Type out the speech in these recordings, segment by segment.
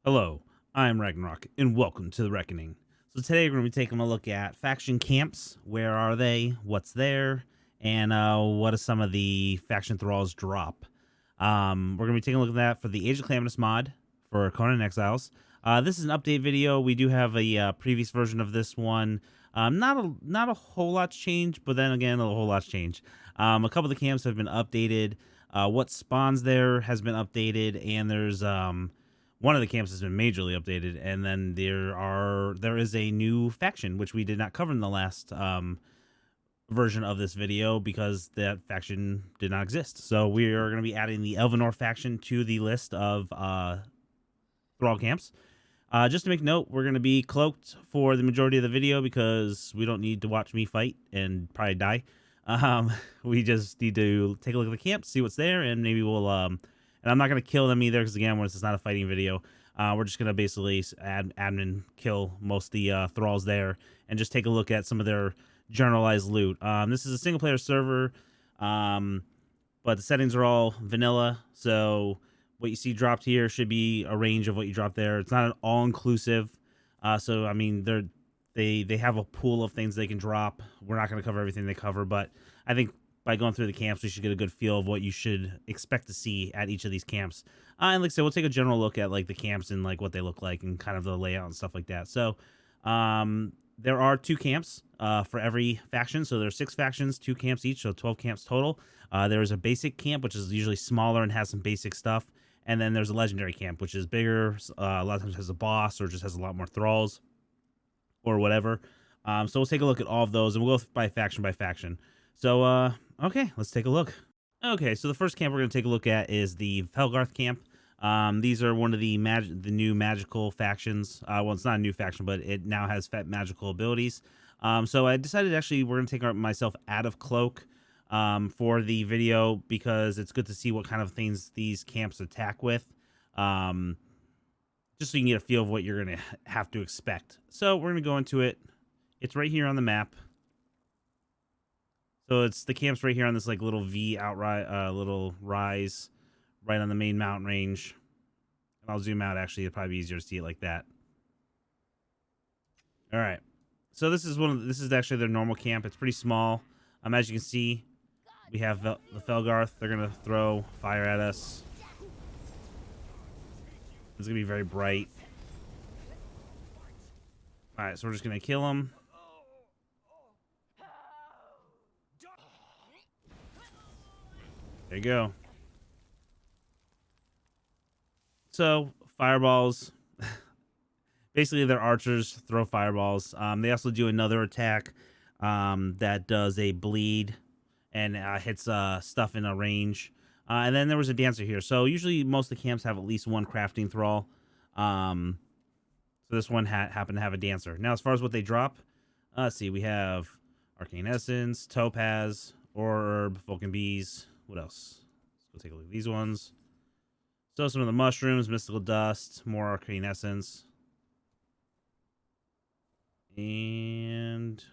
Hello, I'm Ragnarok, and welcome to the Reckoning. So today we're going to be taking a look at faction camps. Where are they? What's there? And what do some of the faction thralls drop? We're going to be taking a look at that for the Age of Calamitous mod for Conan Exiles. This is an update video. We do have a previous version of this one. Not a whole lot's changed, but then again, a whole lot's changed. A couple of the camps have been updated. What spawns there has been updated, and there's one of the camps has been majorly updated, and then there is a new faction which we did not cover in the last version of this video because that faction did not exist. So we are going to be adding the Elvenor faction to the list of Thrall camps. Just to make note, we're going to be cloaked for the majority of the video because we don't need to watch me fight and probably die. We just need to take a look at the camp, see what's there, and maybe we'll and I'm not going to kill them either because, again, this is not a fighting video. We're just going to basically admin kill most of the thralls there and just take a look at some of their generalized loot. This is a single-player server, but the settings are all vanilla, so what you see dropped here should be a range of what you drop there. It's not an all-inclusive, so, I mean, they have a pool of things they can drop. We're not going to cover everything they cover, but I think by going through the camps, we should get a good feel of what you should expect to see at each of these camps. And like I said, we'll take a general look at like the camps and like what they look like and kind of the layout and stuff like that. So there are 2 camps for every faction. So there's 6 factions, 2 camps each, so 12 camps total. There is a basic camp, which is usually smaller and has some basic stuff. And then there's a legendary camp, which is bigger, a lot of times has a boss or just has a lot more thralls or whatever. So we'll take a look at all of those and we'll go by faction. So, okay, let's take a look. Okay, so the first camp we're going to take a look at is the Felgarth Camp. These are one of the new magical factions. Well, it's not a new faction, but it now has magical abilities. So I decided actually we're going to take myself out of cloak for the video because it's good to see what kind of things these camps attack with. Just so you can get a feel of what you're going to have to expect. So we're going to go into it. It's right here on the map. So it's the camps right here on this like little V little rise right on the main mountain range. And I'll zoom out, actually. It'll probably be easier to see it like that. All right. So this is actually their normal camp. It's pretty small. As you can see, we have the Fel Garth. They're going to throw fire at us. It's going to be very bright. All right, so we're just going to kill them. There you go. So, fireballs. Basically, they're archers, throw fireballs. They also do another attack that does a bleed and hits stuff in a range. And then there was a dancer here. So, usually, most of the camps have at least one crafting thrall. So, this one happened to have a dancer. Now, as far as what they drop, let's see. We have Arcane Essence, Topaz, Orb, Vulcan Bees. What else? Let's go take a look at these ones. So some of the mushrooms, mystical dust, more arcane essence. And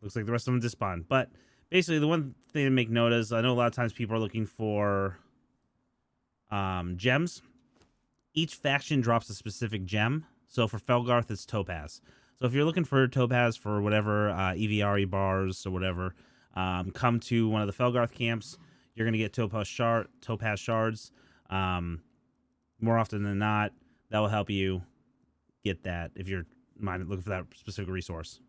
looks like the rest of them despawn. But basically the one thing to make note is I know a lot of times people are looking for gems. Each faction drops a specific gem. So for Felgarth, it's Topaz. So if you're looking for Topaz for whatever EVRE bars or whatever, come to one of the Felgarth camps. You're going to get Topaz shards. More often than not, that will help you get that if you're looking for that specific resource.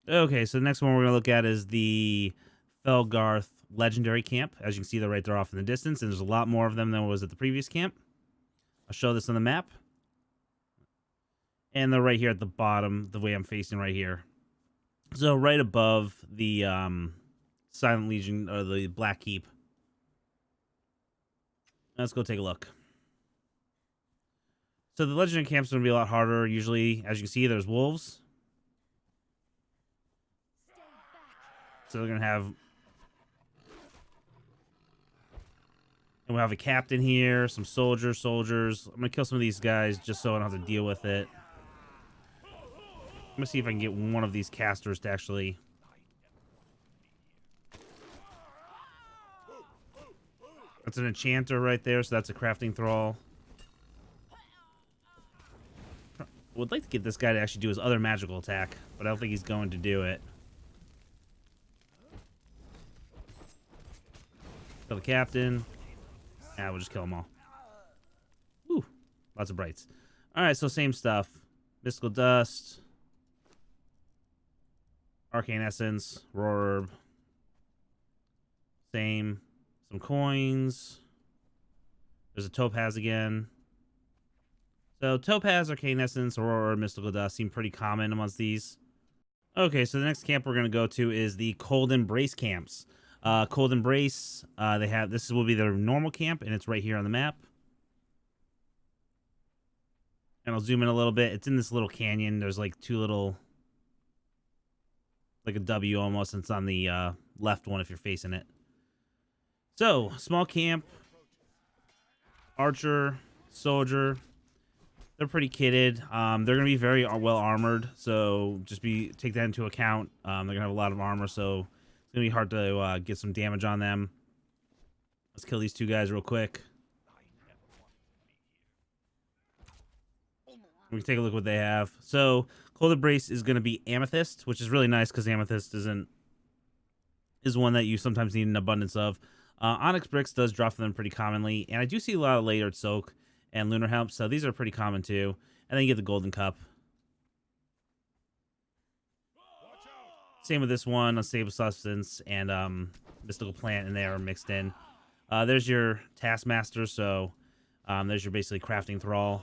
Okay, so the next one we're going to look at is the Felgarth Legendary Camp. As you can see, they're right there off in the distance, and there's a lot more of them than was at the previous camp. I'll show this on the map. And they're right here at the bottom, the way I'm facing right here. So right above the Silent Legion, or the Black Keep. Let's go take a look. So the Legendary Camp's going to be a lot harder. Usually, as you can see, there's wolves. So they're going to have... And we'll have a captain here, some soldiers. I'm going to kill some of these guys just so I don't have to deal with it. I'm going to see if I can get one of these casters to actually... That's an enchanter right there, so that's a crafting thrall. Would like to get this guy to actually do his other magical attack, but I don't think he's going to do it. Kill the captain. Yeah, we'll just kill them all. Ooh, lots of brights. All right, so same stuff. Mystical Dust. Arcane Essence. Roar Herb. Same. Some coins. There's a Topaz again. So Topaz, Arcane Essence, Roar Herb, Mystical Dust seem pretty common amongst these. Okay, so the next camp we're going to go to is the Cold Embrace Camps. Cold Embrace, this will be their normal camp, and it's right here on the map. And I'll zoom in a little bit. It's in this little canyon. There's like two little, like a W almost, and it's on the left one if you're facing it. So, small camp, archer, soldier. They're pretty kitted. They're going to be very well armored, so just take that into account. They're going to have a lot of armor, so it's going to be hard to get some damage on them. Let's kill these two guys real quick. We can take a look at what they have. So, Cold Embrace is going to be Amethyst, which is really nice because Amethyst is one that you sometimes need an abundance of. Onyx Bricks does drop them pretty commonly, and I do see a lot of Layered Soak and Lunar Hemp, so these are pretty common too. And then you get the Golden Cup. Same with this one, Unstable Substance and Mystical Plant, and they are mixed in. There's your Taskmaster, so there's your basically crafting Thrall.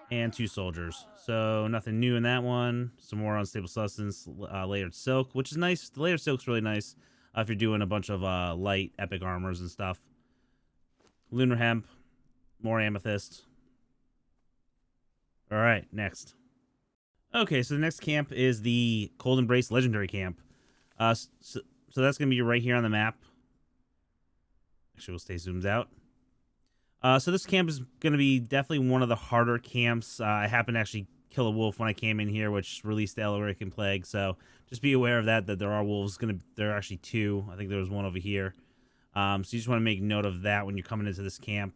And two soldiers. So nothing new in that one. Some more Unstable Substance, Layered Silk, which is nice. The Layered Silk's really nice if you're doing a bunch of light epic armors and stuff. Lunar Hemp, more Amethyst. All right, next. Okay, so the next camp is the Cold Embrace Legendary Camp. So that's going to be right here on the map. Actually, we'll stay zoomed out. So this camp is going to be definitely one of the harder camps. I happened to actually kill a wolf when I came in here, which released the Elven Plague. So just be aware of that there are wolves. There are actually two. I think there was one over here. So you just want to make note of that when you're coming into this camp.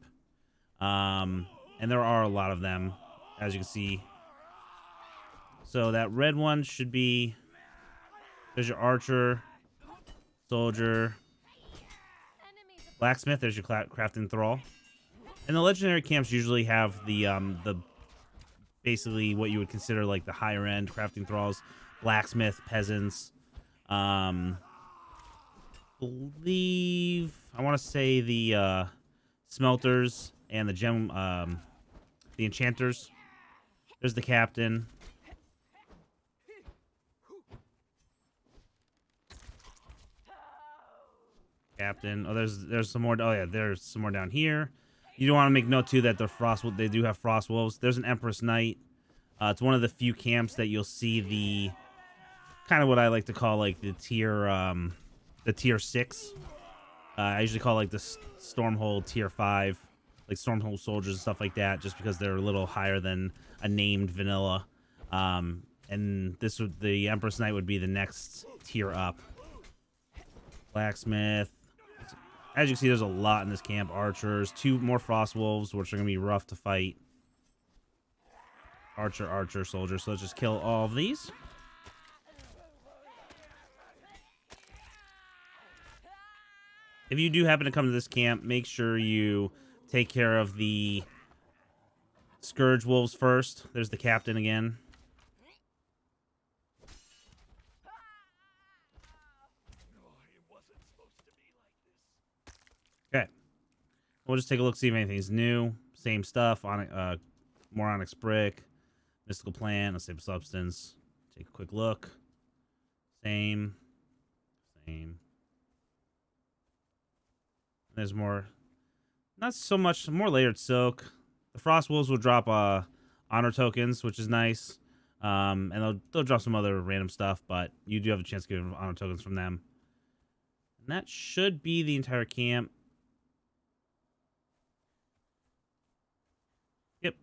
And there are a lot of them, as you can see. So that red one should be... There's your archer, soldier, blacksmith. There's your crafting Thrall. And the legendary camps usually have the basically what you would consider like the higher end crafting Thralls, blacksmith, peasants. Believe I want to say the smelters and the the enchanters. There's the captain. Oh, there's some more. Oh yeah, there's some more down here. You do want to make note too that they do have frost wolves. There's an Empress Knight. It's one of the few camps that you'll see the kind of what I like to call like the tier 6. I usually call like the Stormhold tier 5, like Stormhold soldiers and stuff like that, just because they're a little higher than a named vanilla. And the Empress Knight would be the next tier up. Blacksmith. As you can see, there's a lot in this camp. Archers, 2 more frost wolves, which are going to be rough to fight. Archer, soldier. So let's just kill all of these. If you do happen to come to this camp, make sure you take care of the Scourge Wolves first. There's the captain again. Okay. We'll just take a look, see if anything's new. Same stuff. More Onyx Brick. Mystical Plant. Unstable Substance. Take a quick look. Same. There's more. Not so much. More Layered Silk. The Frost Wolves will drop honor tokens, which is nice. And they'll drop some other random stuff, but you do have a chance to get honor tokens from them. And that should be the entire camp. Yep.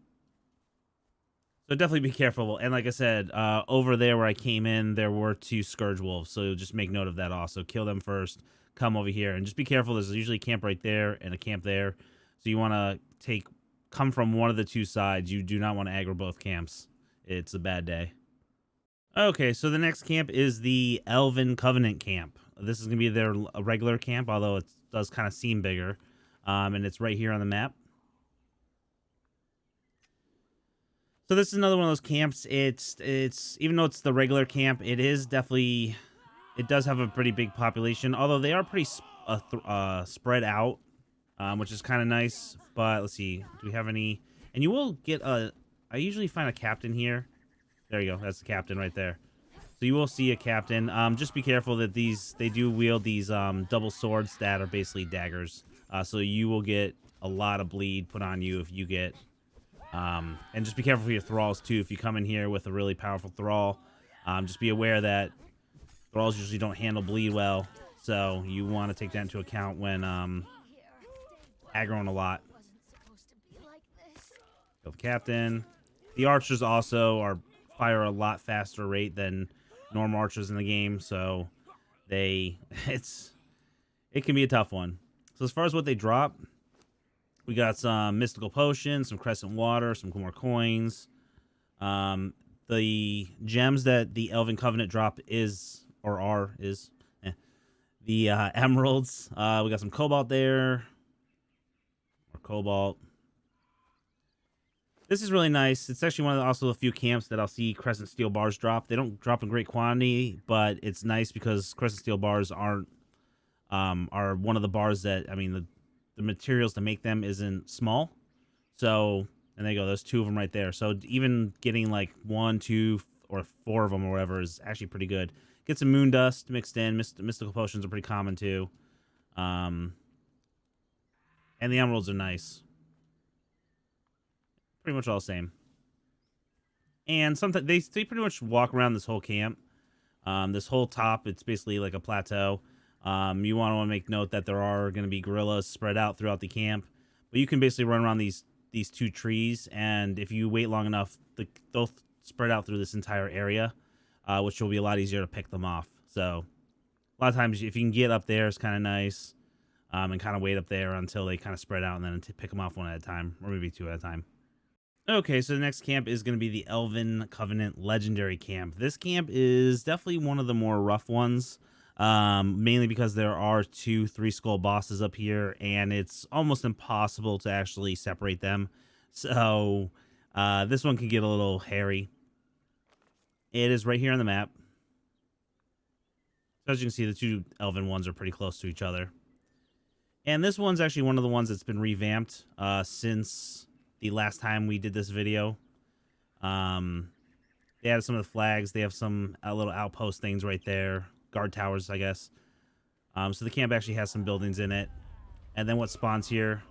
So definitely be careful. And like I said, over there where I came in, there were 2 Scourge Wolves. So just make note of that also. Kill them first. Come over here. And just be careful. There's usually a camp right there and a camp there. So you want to take come from one of the two sides, you do not want to aggro both camps. It's a bad day. Okay, so the next camp is the Elven Covenant camp. This is going to be their regular camp, although it does kind of seem bigger. And it's right here on the map. So this is another one of those camps. It's even though it's the regular camp, it does have a pretty big population, although they are pretty spread out, which is kind of nice. But let's see, do we have any? And you will get I usually find a captain here. There you go. That's the captain right there. So you will see a captain. Just be careful that they do wield these double swords that are basically daggers. So you will get a lot of bleed put on you if you get. And just be careful for your Thralls too. If you come in here with a really powerful Thrall, just be aware that Thralls usually don't handle bleed well. So you want to take that into account when aggroing a lot. Go the captain. The archers also fire a lot faster rate than normal archers in the game, so it can be a tough one. So as far as what they drop, we got some mystical potions, some crescent water, some more coins. The gems that the Elven Covenant drop is the emeralds. We got some cobalt there. More cobalt. This is really nice. It's actually one of also a few camps that I'll see crescent steel bars drop. They don't drop in great quantity, but it's nice because crescent steel bars are one of the bars that, I mean, the materials to make them isn't small. So, and there you go. There's two of them right there. So even getting like 1, 2, or 4 of them or whatever is actually pretty good. Get some moon dust mixed in. Mystical potions are pretty common too. And the emeralds are nice. Pretty much all the same. And sometimes they pretty much walk around this whole camp. This whole top, it's basically like a plateau. You want to make note that there are going to be gorillas spread out throughout the camp. But you can basically run around these 2 trees, and if you wait long enough, they'll spread out through this entire area, which will be a lot easier to pick them off. So a lot of times, if you can get up there, it's kind of nice, and kind of wait up there until they kind of spread out, and then pick them off one at a time, or maybe 2 at a time. Okay, so the next camp is going to be the Elven Covenant Legendary Camp. This camp is definitely one of the more rough ones, mainly because there are 2 3-skull bosses up here, and it's almost impossible to actually separate them. So this one can get a little hairy. It is right here on the map. So as you can see, the 2 Elven ones are pretty close to each other. And this one's actually one of the ones that's been revamped since the last time we did this video. They added some of the flags. They have some little outpost things right there. Guard towers, I guess. So the camp actually has some buildings in it. And then what spawns here.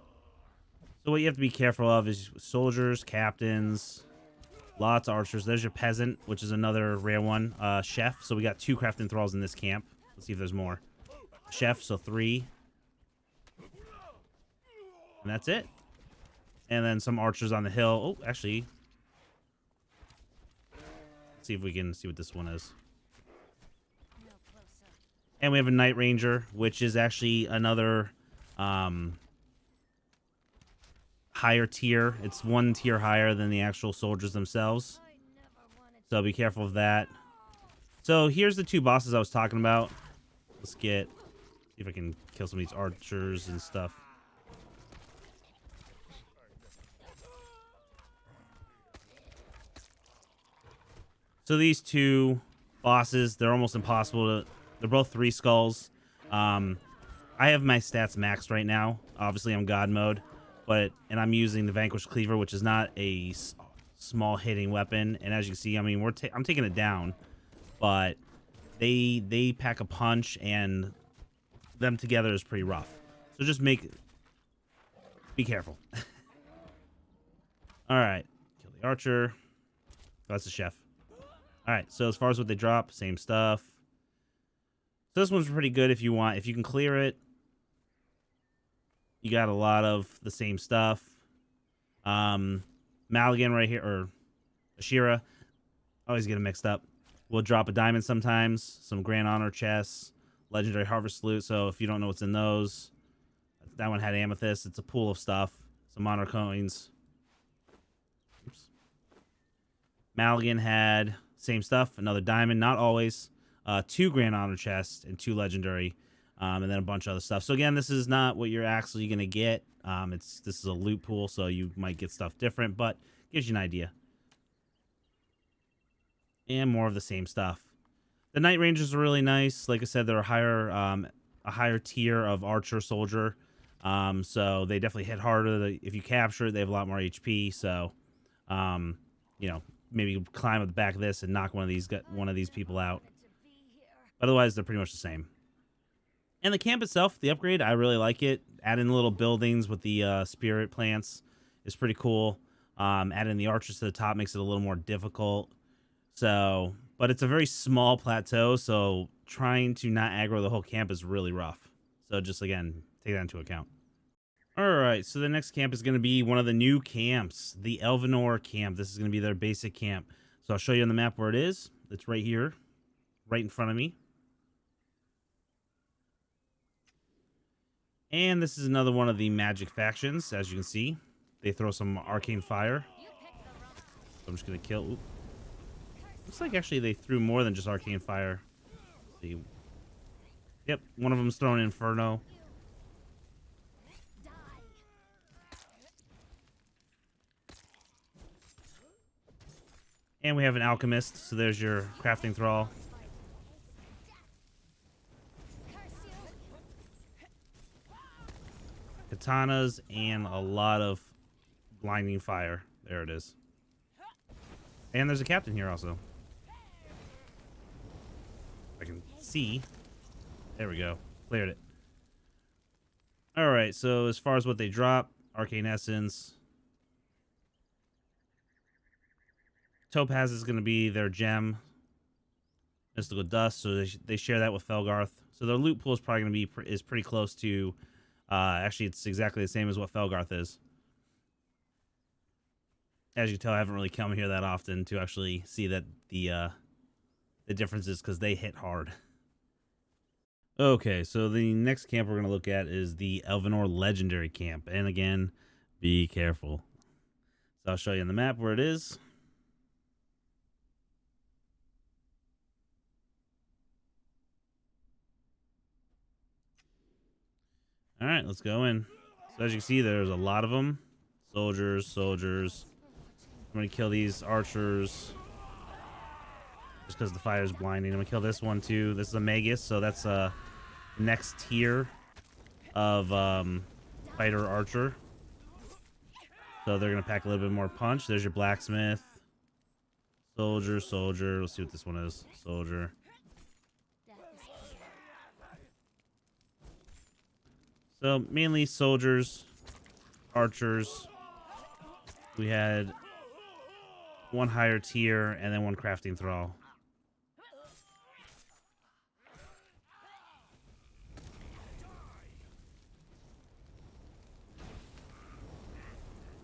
So what you have to be careful of is soldiers, captains, lots of archers. There's your peasant, which is another rare one. Chef. So we got 2 crafting thralls in this camp. Let's see if there's more. Chef, so 3. And that's it. And then some archers on the hill. Oh, actually. Let's see if we can see what this one is. And we have a Night Ranger, which is actually another higher tier. It's 1 tier higher than the actual soldiers themselves. So be careful of that. So here's the 2 bosses I was talking about. Let's see if I can kill some of these archers and stuff. So these 2 bosses, they're almost impossible to... They're both 3 skulls. I have my stats maxed right now. Obviously, I'm God mode. And I'm using the Vanquish Cleaver, which is not a small hitting weapon. And as you can see, I mean, I'm taking it down. But they pack a punch, and them together is pretty rough. So just be careful. All right. Kill the archer. That's the chef. All right, so as far as what they drop, same stuff. So this one's pretty good if you can clear it. You got a lot of the same stuff. Maligan right here, or Ashira, always get them mixed up. We'll drop a diamond sometimes, some Grand Honor chests, Legendary Harvest Loot. So if you don't know what's in those, that one had amethyst. It's a pool of stuff, some honor coins. Maligan had same stuff, another diamond, not always. 2 Grand Honor chests and 2 legendary, and then a bunch of other stuff. So again, this is not what you're actually gonna get. This is a loot pool, so you might get stuff different, but gives you an idea. And more of the same stuff. The Night Rangers are really nice. Like I said, they're a higher tier of archer soldier. So they definitely hit harder. If you capture it, they have a lot more HP. So, you know, maybe climb at the back of this and knock one of these people out. Otherwise, they're pretty much the same. And the camp itself, the upgrade, I really like it. Add in little buildings with the spirit plants is pretty cool. Add in the archers to the top makes it a little more difficult. So, but it's a very small plateau, so trying to not aggro the whole camp is really rough. So just, again, take that into account. Alright, so the next camp is going to be one of the new camps, the Elvenor Camp. This is going to be their basic camp. So I'll show you on the map where it is. It's right here, right in front of me. And this is another one of the magic factions, as you can see. They throw some arcane fire. So I'm just going to kill... Oop. Looks like actually they threw more than just arcane fire. Let's see. Yep, one of them's throwing Inferno. And we have an alchemist, so there's your crafting thrall. Katanas and a lot of blinding fire. There it is. And there's a captain here also. I can see. There we go. Cleared it. Alright, so as far as what they drop, Arcane Essence. Topaz is going to be their gem. Mystical Dust, so they share that with Fel Garth. So their loot pool is probably going to be pretty close to... actually, it's exactly the same as what Fel Garth is. As you can tell, I haven't really come here that often to actually see that the differences, because they hit hard. Okay, so the next camp we're going to look at is the Elvenor Legendary Camp. And again, be careful. So I'll show you on the map where it is. All right, let's go in. So as you can see, there's a lot of them. Soldiers. I'm going to kill these archers. Just because the fire is blinding. I'm going to kill this one too. This is a Magus, so that's a next tier of fighter archer. So they're going to pack a little bit more punch. There's your blacksmith. Soldier. Let's see what this one is. Soldier. So mainly soldiers, archers. We had one higher tier and then one crafting thrall.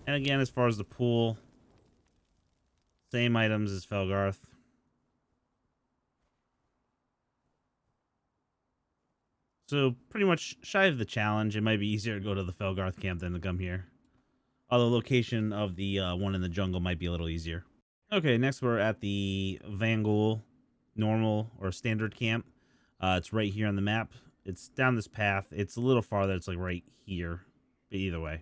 And again, as far as the pool, same items as Fel Garth. So pretty much shy of the challenge. It might be easier to go to the Felgarth camp than to come here. Although location of the one in the jungle might be a little easier. Okay, next we're at the Vanghoul normal or standard camp. It's right here on the map. It's down this path. It's a little farther. It's like right here. But either way.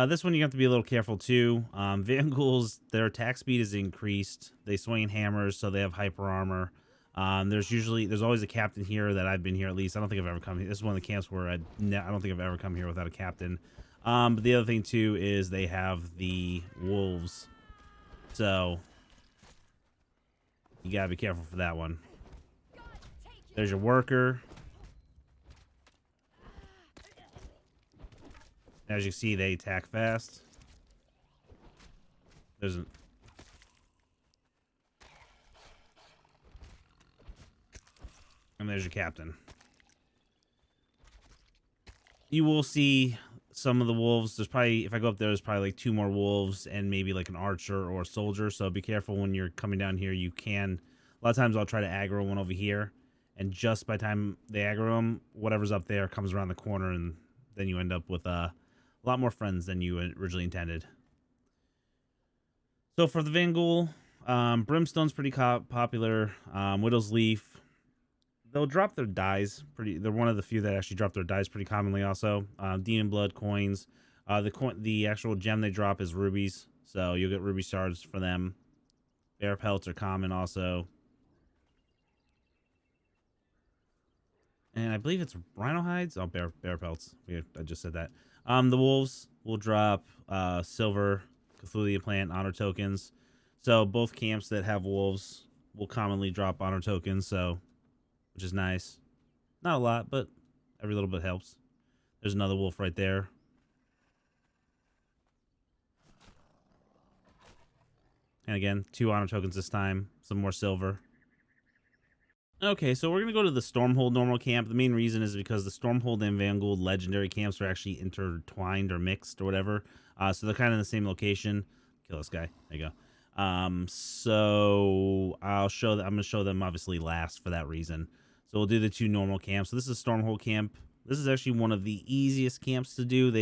This one you have to be a little careful too. Vanghouls, their attack speed is increased. They swing hammers, so they have hyper armor. There's always a captain here that I've been here at least. I don't think I've ever come here. This is one of the camps where I don't think I've ever come here without a captain. But the other thing too is they have the wolves, so you gotta be careful for that one. There's your worker. As you see, they attack fast. And there's your captain. You will see some of the wolves. There's probably, if I go up there, there's probably like 2 more wolves and maybe like an archer or a soldier. So be careful when you're coming down here. You can, a lot of times I'll try to aggro one over here. And just by the time they aggro them, whatever's up there comes around the corner and then you end up with A lot more friends than you originally intended. So for the Vanghoul, Brimstone's pretty popular. Widow's Leaf, they'll drop their dies pretty. They're one of the few that actually drop their dies pretty commonly. Also, Demon Blood coins. The actual gem they drop is rubies, so you'll get ruby shards for them. Bear pelts are common also, and I believe it's rhino hides. Oh, bear pelts. I just said that. The wolves will drop silver Cthulhu plant honor tokens. So both camps that have wolves will commonly drop honor tokens. So, which is nice. Not a lot, but every little bit helps. There's another wolf right there. And again, 2 honor tokens this time. Some more silver. Okay, so we're going to go to the Stormhold normal camp. The main reason is because the Stormhold and Vanghoul legendary camps are actually intertwined or mixed or whatever. So they're kind of in the same location. Kill this guy. There you go. So I'm going to show them obviously last for that reason. So we'll do the 2 normal camps. So this is Stormhold camp. This is actually one of the easiest camps to do.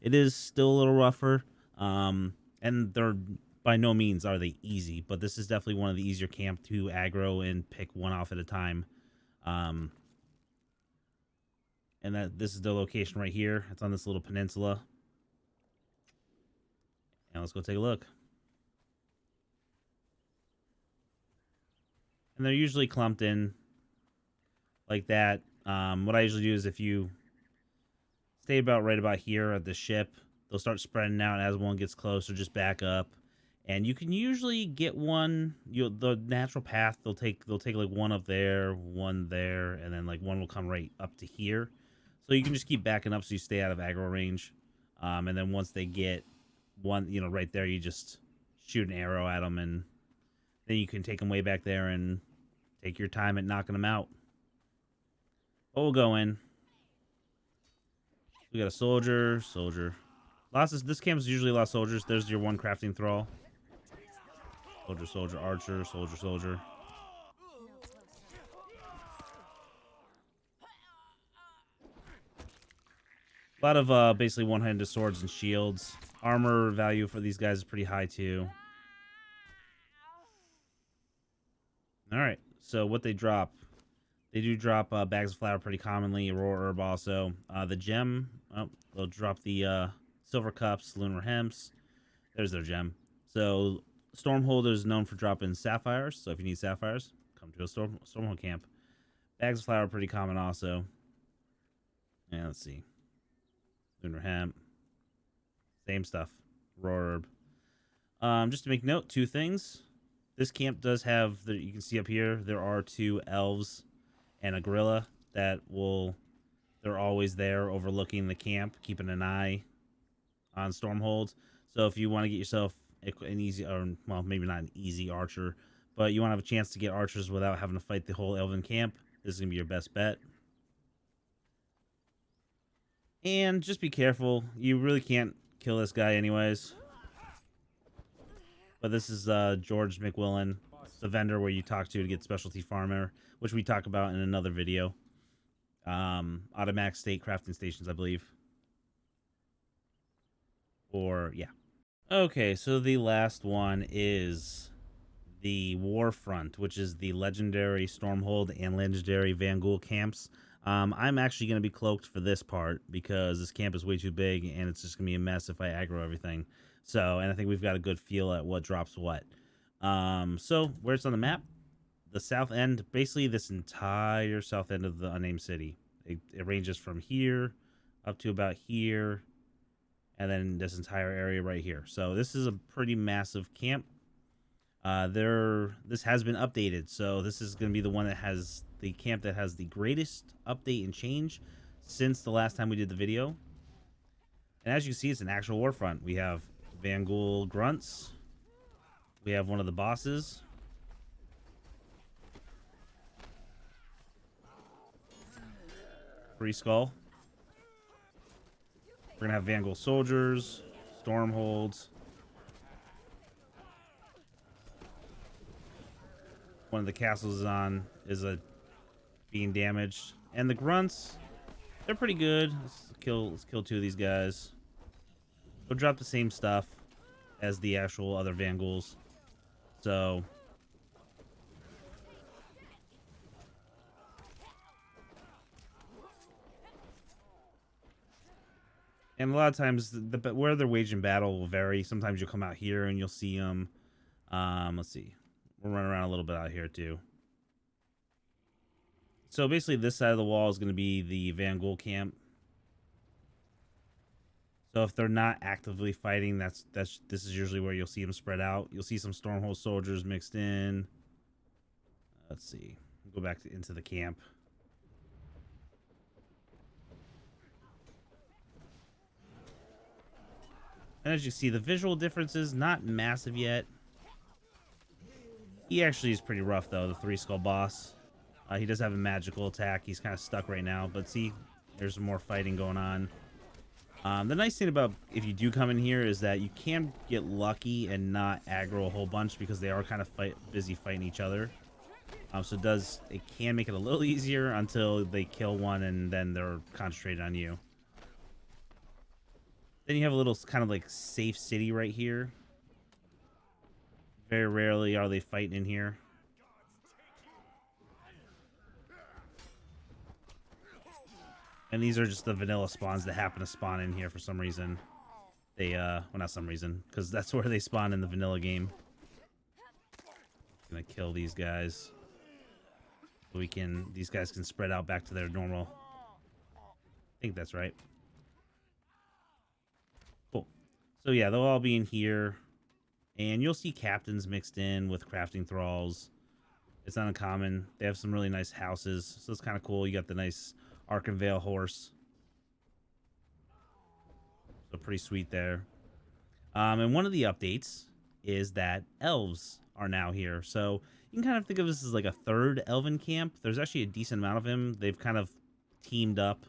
It is still a little rougher. And they're by no means are they easy, but this is definitely one of the easier camp to aggro and pick one off at a time. And this is the location right here. It's on this little peninsula. And let's go take a look. And they're usually clumped in like that. What I usually do is if you stay right about here at the ship, they'll start spreading out as one gets closer. Just back up. And you can usually get one, the natural path, they'll take like one up there, one there, and then like one will come right up to here. So you can just keep backing up so you stay out of aggro range. And then once they get one, right there, you just shoot an arrow at them, and then you can take them way back there and take your time at knocking them out. But we'll go in. We got a soldier. This camp is usually a lot of soldiers. There's your one crafting thrall. Soldier, archer, soldier. A lot of basically one-handed swords and shields. Armor value for these guys is pretty high too. Alright, so what they drop. They do drop bags of flour pretty commonly, raw herb also. The gem, they'll drop the silver cups, lunar hemps. There's their gem. So Stormhold is known for dropping sapphires, so if you need sapphires, come to a Stormhold camp. Bags of flour are pretty common also. And let's see. Lunar hemp. Same stuff. Raw herb. Just to make note, 2 things. This camp does have, you can see up here, there are 2 elves and a gorilla they're always there overlooking the camp, keeping an eye on Stormhold. So if you want to get yourself an easy, or well, maybe not an easy archer, but you want to have a chance to get archers without having to fight the whole Elven camp, this is going to be your best bet. And just be careful. You really can't kill this guy anyways. But this is George McWillan, the vendor where you talk to get specialty farmer, which we talk about in another video. Automatic state crafting stations, I believe. Or, yeah. Okay, so the last one is the Warfront, which is the legendary Stormhold and legendary Vanghoul Camps. I'm actually going to be cloaked for this part because this camp is way too big and it's just going to be a mess if I aggro everything. So, and I think we've got a good feel at what drops what. So, where it's on the map, the south end, basically this entire south end of the unnamed city. It ranges from here up to about here. And then this entire area right here. So this is a pretty massive camp. This has been updated. So this is going to be the one that has the camp that has the greatest update and change since the last time we did the video. And as you can see, it's an actual Warfront. We have Vanghoul grunts. We have one of the bosses. Free skull. We're going to have Vanghoul soldiers, Stormholds. One of the castles is being damaged. And the grunts, they're pretty good. Let's kill 2 of these guys. It'll drop the same stuff as the actual other Vanghouls. So and a lot of times where they're waging battle will vary. Sometimes you'll come out here and you'll see them. Let's see. We'll run around a little bit out here too. So basically this side of the wall is going to be the Vanghoul Camp. So if they're not actively fighting, this is usually where you'll see them spread out. You'll see some Stormhold soldiers mixed in. Let's see. Go back into the camp. And as you see, the visual differences not massive yet. He actually is pretty rough though, the 3-skull boss. He does have a magical attack. He's kind of stuck right now, but see, there's some more fighting going on. The nice thing about if you do come in here is that you can get lucky and not aggro a whole bunch because they are kind of busy fighting each other. So it can make it a little easier until they kill one and then they're concentrated on you. Then you have a little kind of like safe city right here. Very rarely are they fighting in here. And these are just the vanilla spawns that happen to spawn in here for some reason. They, well, not some reason, because that's where they spawn in the vanilla game. Gonna kill these guys. So these guys can spread out back to their normal. I think that's right. Cool. So yeah, they'll all be in here. And you'll see captains mixed in with crafting thralls. It's not uncommon. They have some really nice houses, so it's kind of cool. You got the nice Arkenvale horse. So pretty sweet there. And one of the updates is that elves are now here. So you can kind of think of this as like a third elven camp. There's actually a decent amount of them. They've kind of teamed up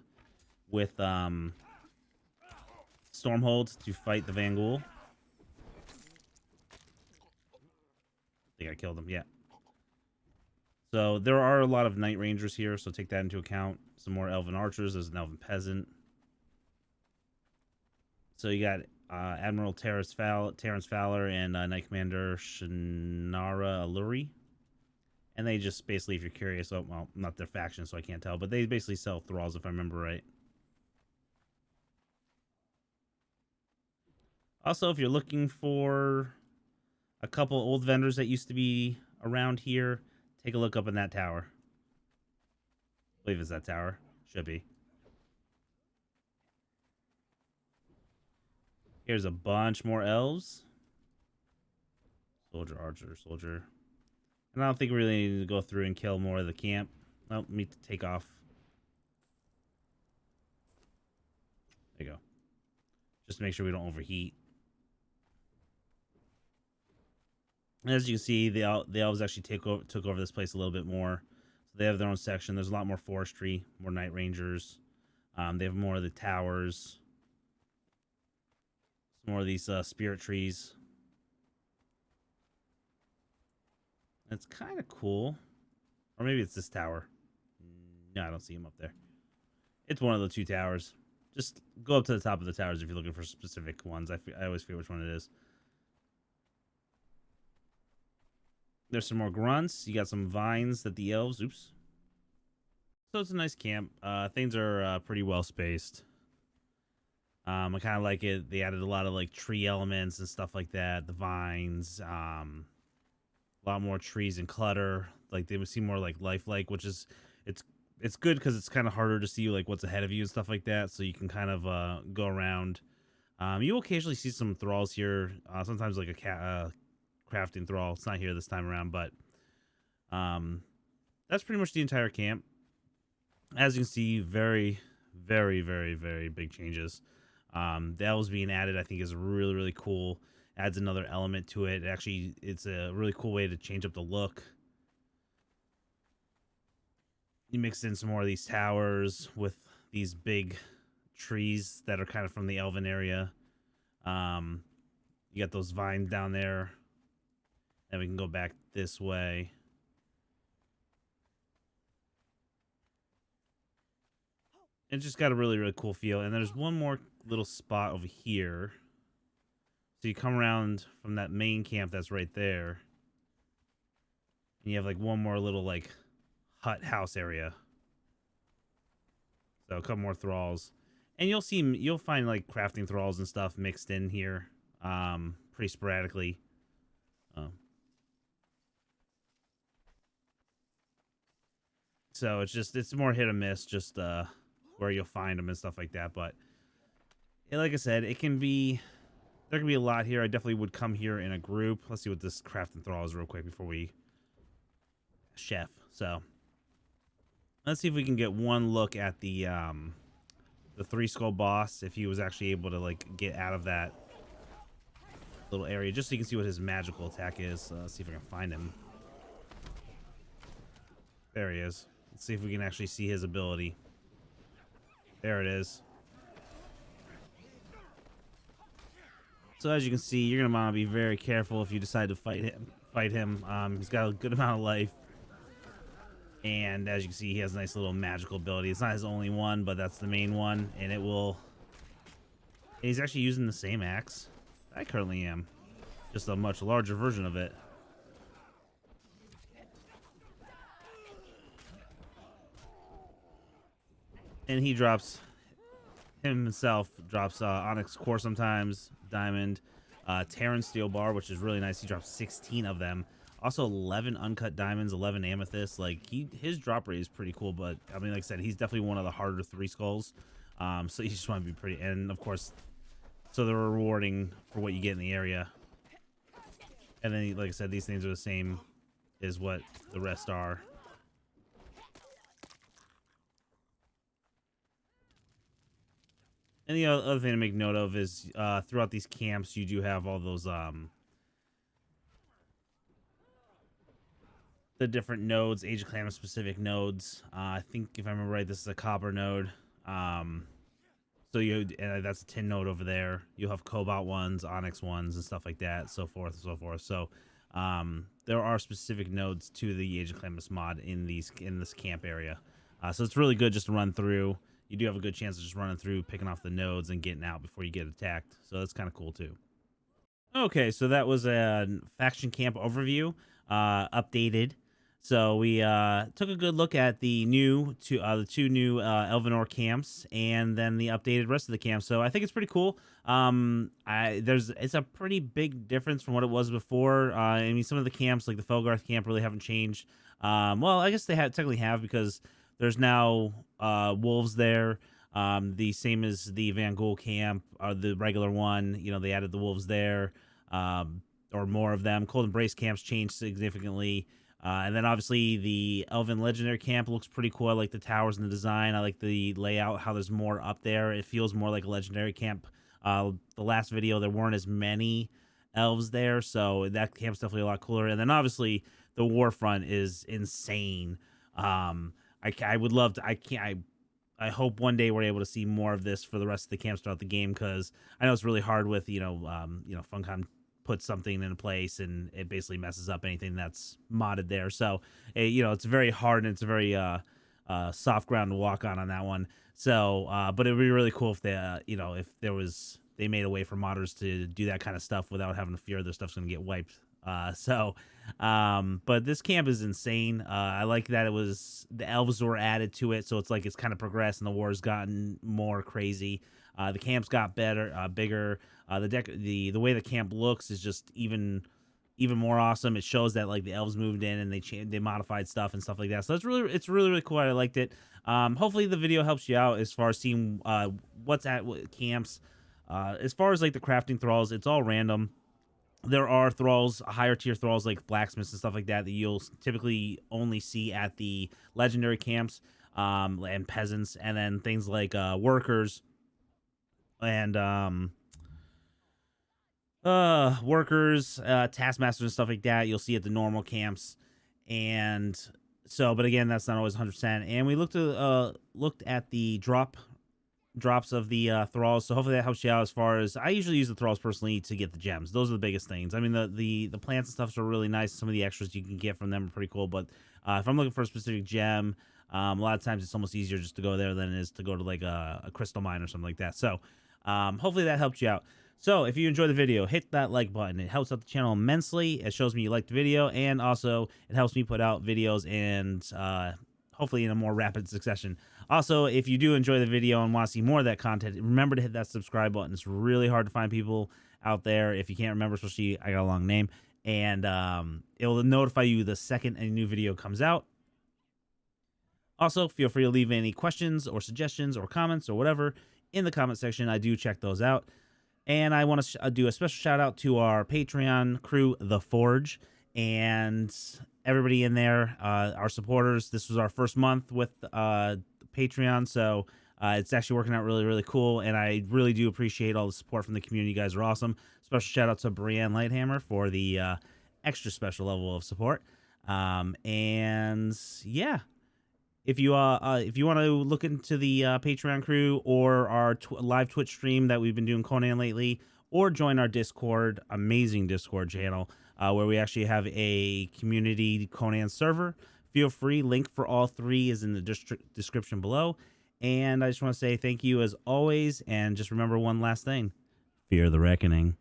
with Stormhold to fight the Vanghoul. I think I killed them, yeah. So there are a lot of Night Rangers here, so take that into account. Some more Elven Archers. There's an Elven Peasant. So you got Admiral Terrence Fowler and Knight Commander Shannara Alluri. And they just basically, if you're curious, well, not their faction, so I can't tell, but they basically sell Thralls, if I remember right. Also, if you're looking for a couple old vendors that used to be around here, take a look up in that tower. I believe it's that tower. Should be. Here's a bunch more elves. Soldier, archer, soldier. And I don't think we really need to go through and kill more of the camp. Oh, let me take off. There you go. Just to make sure we don't overheat. As you can see, the elves actually took over this place a little bit more. So they have their own section. There's a lot more forestry, more Night Rangers. They have more of the towers. Some more of these spirit trees. It's kind of cool. Or maybe it's this tower. No, I don't see him up there. It's one of the two towers. Just go up to the top of the towers if you're looking for specific ones. I always forget which one it is. There's some more grunts. You got some vines that the elves... Oops. So it's a nice camp. Things are pretty well spaced. I kind of like it. They added a lot of like tree elements and stuff like that. The vines. A lot more trees and clutter. Like they would seem more like lifelike, which is... It's good because it's kind of harder to see like what's ahead of you and stuff like that. So you can kind of go around. You will occasionally see some thralls here. Sometimes like a crafting thrall. It's not here this time around, but that's pretty much the entire camp. As you can see, very, very, very, very big changes. The elves being added, I think, is really, really cool. Adds another element to it. Actually, it's a really cool way to change up the look. You mix in some more of these towers with these big trees that are kind of from the elven area. You got those vines down there. And we can go back this way. It just got a really, really cool feel. And there's one more little spot over here. So you come around from that main camp that's right there, and you have like one more little like hut house area. So a couple more thralls, and you'll find like crafting thralls and stuff mixed in here, pretty sporadically. So it's more hit or miss, just where you'll find them and stuff like that. But yeah, like I said, there can be a lot here. I definitely would come here in a group. Let's see what this crafting thrall is real quick before we chef. So let's see if we can get one look at the three skull boss, if he was actually able to like get out of that little area, just so you can see what his magical attack is. Let's see if I can find him. There he is. Let's see if we can actually see his ability. There it is. So as you can see, you're gonna want to be very careful if you decide to fight him. He's got a good amount of life, and as you can see, he has a nice little magical ability. It's not his only one, but that's the main one, and it will. He's actually using the same axe I currently am, just a much larger version of it. And he himself drops onyx core sometimes, diamond, Terran steel bar, which is really nice. He drops 16 of them. Also 11 uncut diamonds, 11 amethysts. Like his drop rate is pretty cool, but I mean, like I said, he's definitely one of the harder three skulls. So you just want to be pretty, and of course, so they're rewarding for what you get in the area. And then, like I said, these things are the same as what the rest are. And the other thing to make note of is throughout these camps, you do have all those the different nodes, Age of Calamitous specific nodes. I think if I remember right, this is a copper node. So that's a tin node over there. You'll have cobalt ones, onyx ones, and stuff like that, so forth and so forth. So there are specific nodes to the Age of Calamitous mod in this camp area. So it's really good just to run through. You do have a good chance of just running through, picking off the nodes, and getting out before you get attacked. So that's kind of cool too. Okay, so that was a faction camp overview, updated. So we took a good look at the two new Elvenor camps, and then the updated rest of the camps. So I think it's pretty cool. It's a pretty big difference from what it was before. I mean, some of the camps, like the Felgarth camp, really haven't changed. Well, I guess they technically have, because there's now wolves there. The same as the Vanghoul camp, or the regular one. You know, they added the wolves there, or more of them. Cold Embrace camps changed significantly. And then obviously the Elven Legendary camp looks pretty cool. I like the towers and the design. I like the layout, how there's more up there. It feels more like a legendary camp. The last video, there weren't as many elves there, so that camp's definitely a lot cooler. And then obviously the Warfront is insane. I would love to. I hope one day we're able to see more of this for the rest of the camps throughout the game, because I know it's really hard with Funcom put something in place and it basically messes up anything that's modded there. So it's very hard, and it's a very soft ground to walk on that one. So but it would be really cool if they made a way for modders to do that kind of stuff without having to fear their stuff's going to get wiped. But this camp is insane. I like that the elves were added to it, so it's like it's kind of progressed and the war's gotten more crazy. The camp's got better, bigger. The way the camp looks is just even more awesome. It shows that like the elves moved in and they modified stuff and stuff like that. So it's really cool. I liked it. Hopefully the video helps you out as far as seeing what's at camps. As far as like the crafting thralls, it's all random. There are thralls, higher tier thralls like blacksmiths and stuff like that you'll typically only see at the legendary camps, and peasants, and then things like workers and taskmasters and stuff like that you'll see at the normal camps. And so, but again, that's not always 100%. And we looked at the drops of the thralls, so hopefully that helps you out. As far as, I usually use the thralls personally to get the gems. Those are the biggest things. I mean, the plants and stuff are really nice. Some of the extras you can get from them are pretty cool, but if I'm looking for a specific gem, a lot of times it's almost easier just to go there than it is to go to like a crystal mine or something like that. So hopefully that helped you out. So if you enjoy the video, hit that like button. It helps out the channel immensely. It shows me you like the video, and also it helps me put out videos and hopefully in a more rapid succession. Also, if you do enjoy the video and want to see more of that content, remember to hit that subscribe button. It's really hard to find people out there if you can't remember, especially I got a long name. And it will notify you the second a new video comes out. Also, feel free to leave any questions or suggestions or comments or whatever in the comment section. I do check those out. And I want to do a special shout out to our Patreon crew, The Forge, and everybody in there, our supporters. This was our first month with Patreon, so it's actually working out really, really cool. And I really do appreciate all the support from the community. You guys are awesome. Special shout out to Brienne Lighthammer for the extra special level of support. And yeah. If you want to look into the Patreon crew or our live Twitch stream that we've been doing Conan lately, or join our Discord, amazing Discord channel, where we actually have a community Conan server, feel free. Link for all three is in the description below. And I just want to say thank you as always, and just remember one last thing: fear the reckoning.